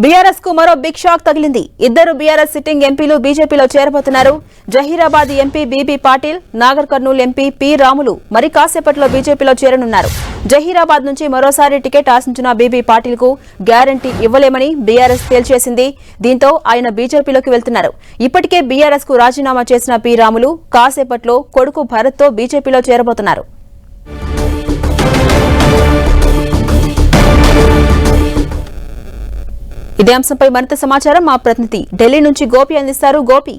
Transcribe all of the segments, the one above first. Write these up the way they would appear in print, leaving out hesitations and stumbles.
BRS కు మరో big shock తగిలింది. ఇద్దరు బీఆర్ఎస్ సిట్టింగ్ ఎంపీలు బీజేపీలో చేరబోతున్నారు. Zaheerabad MP BB Patil, Nagar Kurnool MP P Ramulu మరి కాసేపట్లో బీజేపీలో చేరనున్నారు. జహీరాబాద్ నుంచి మరోసారి టికెట్ ఆశించిన బీబీ పాటిల్ కు గ్యారంటీ ఇవ్వలేమని బీఆర్ఎస్ తేల్చేసింది. దీంతో ఆయన బీజేపీలోకి వెళ్తున్నారు. ఇప్పటికే బీఆర్ఎస్ కు రాజీనామా చేసిన పి రాములు కాసేపట్లో కొడుకు భరత్ తో బీజేపీలో చేరబోతున్నారు. ఇదే అంశంపై మరింత సమాచారం మా ప్రతినిధి ఢిల్లీ నుంచి గోపి అందిస్తారు. గోపి,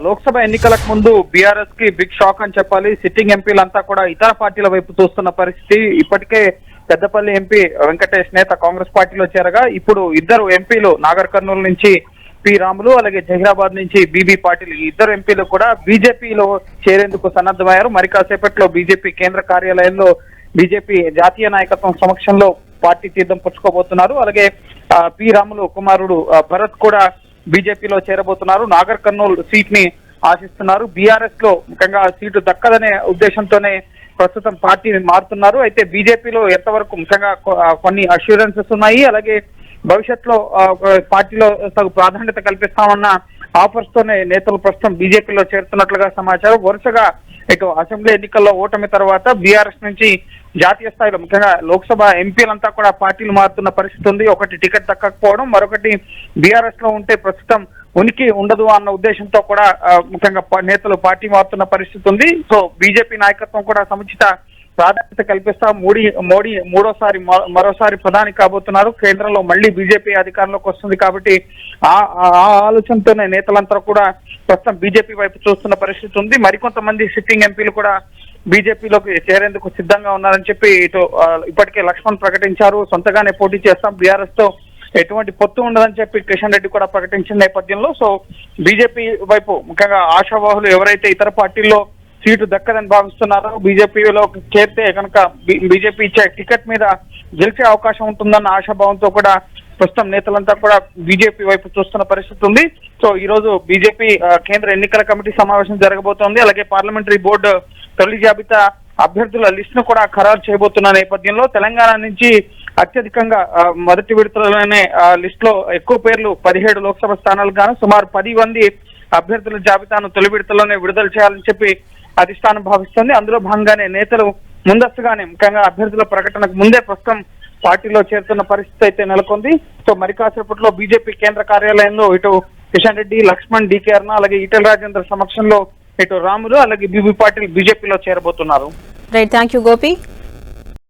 లోక్సభ ఎన్నికలకు ముందు బీఆర్ఎస్ కి బిగ్ షాక్ అని చెప్పాలి. సిట్టింగ్ ఎంపీలంతా కూడా ఇతర పార్టీల వైపు చూస్తున్న పరిస్థితి. ఇప్పటికే పెద్దపల్లి ఎంపీ వెంకటేష్ నేత కాంగ్రెస్ పార్టీలో చేరగా ఇప్పుడు ఇద్దరు ఎంపీలు నాగర్ కర్నూలు నుంచి పి రాములు, అలాగే జహీరాబాద్ నుంచి బీబీ పాటిల్, ఈ ఇద్దరు ఎంపీలు కూడా బీజేపీలో చేరేందుకు సన్నద్ధమయ్యారు. మరి కాసేపట్లో బీజేపీ కేంద్ర కార్యాలయంలో బీజేపీ జాతీయ నాయకత్వం సమక్షంలో పార్టీ తీర్థం పుచ్చుకోబోతున్నారు. అలాగే పి రాములు కుమారుడు భరత్ కూడా బీజేపీలో చేరబోతున్నారు. నాగర్ కర్నూల్ సీట్ ని ఆశిస్తున్నారు. బీఆర్ఎస్ లో ముఖ్యంగా సీటు దక్కదనే ఉద్దేశంతోనే ప్రస్తుతం పార్టీని మారుతున్నారు. అయితే బీజేపీలో ఎంతవరకు ముఖ్యంగా కొన్ని అష్యూరెన్సెస్ ఉన్నాయి. అలాగే భవిష్యత్తులో పార్టీలో తగు ప్రాధాన్యత కల్పిస్తామన్న ఆఫర్స్ తోనే నేతలు ప్రస్తుతం బీజేపీలో చేరుతున్నట్లుగా సమాచారం. వరుసగా ఇటు అసెంబ్లీ ఎన్నికల్లో ఓటమి తర్వాత బీఆర్ఎస్ నుంచి జాతీయ స్థాయిలో ముఖ్యంగా లోక్సభ ఎంపీలంతా కూడా పార్టీలు మారుతున్న పరిస్థితి ఉంది. ఒకటి టికెట్ దక్కకపోవడం, మరొకటి బీఆర్ఎస్ లో ఉంటే ప్రస్తుతం ఉనికి ఉండదు అన్న ఉద్దేశంతో కూడా ముఖ్యంగా నేతలు పార్టీ మారుతున్న పరిస్థితి ఉంది. సో బీజేపీ నాయకత్వం కూడా సముచిత ప్రాధాన్యత కల్పిస్తా మోడీ మరోసారి ప్రధాని కాబోతున్నారు. కేంద్రంలో మళ్లీ బీజేపీ అధికారంలోకి వస్తుంది కాబట్టి ఆ ఆలోచనతోనే నేతలంతా కూడా ప్రస్తుతం బీజేపీ వైపు చూస్తున్న పరిస్థితి ఉంది. మరికొంతమంది సిట్టింగ్ ఎంపీలు కూడా బీజేపీలోకి చేరేందుకు సిద్ధంగా ఉన్నారని చెప్పి ఇప్పటికే లక్ష్మణ్ ప్రకటించారు. సొంతగానే పోటీ చేస్తాం, బీఆర్ఎస్ తో ఎటువంటి పొత్తు ఉండదని చెప్పి కిషన్ రెడ్డి కూడా ప్రకటించిన నేపథ్యంలో సో బీజేపీ వైపు ముఖ్యంగా ఆశావాహులు ఎవరైతే ఇతర పార్టీల్లో సీటు దక్కదని భావిస్తున్నారో, బీజేపీలో చేరితే కనుక బీజేపీ ఇచ్చే టికెట్ మీద గెలిచే అవకాశం ఉంటుందన్న ఆశాభావంతో కూడా ప్రస్తుతం నేతలంతా కూడా బీజేపీ వైపు చూస్తున్న పరిస్థితి ఉంది. సో ఈ రోజు బీజేపీ కేంద్ర ఎన్నికల కమిటీ సమావేశం జరగబోతోంది. అలాగే పార్లమెంటరీ బోర్డు తొలి జాబితా అభ్యర్థుల లిస్ట్ ను కూడా ఖరారు చేయబోతున్న నేపథ్యంలో తెలంగాణ నుంచి అత్యధికంగా మొదటి విడతలోనే లిస్ట్ లో ఎక్కువ పేర్లు 17 లోక్సభ స్థానాలకు గాను సుమారు 10 మంది అభ్యర్థుల జాబితాను తొలి విడతలోనే విడుదల చేయాలని చెప్పి అధిష్టానం భావిస్తుంది. అందులో భాగంగానే నేతలు ముందస్తుగానే ముఖ్యంగా అభ్యర్థుల ప్రకటనకు ముందే ప్రస్తుతం పార్టీలో చేరుతున్న పరిస్థితి అయితే నెలకొంది. సో మరి కాసేపట్లో బీజేపీ కేంద్ర కార్యాలయంలో ఇటు కిషన్ రెడ్డి, లక్ష్మణ్, డీకే అరుణ, అలాగే ఈటెల రాజేందర్ సమక్షంలో ఇటు రాములు, అలాగే బీబీ పాటిల్ బీజేపీలో చేరబోతున్నారు. Right, thank you Gopi.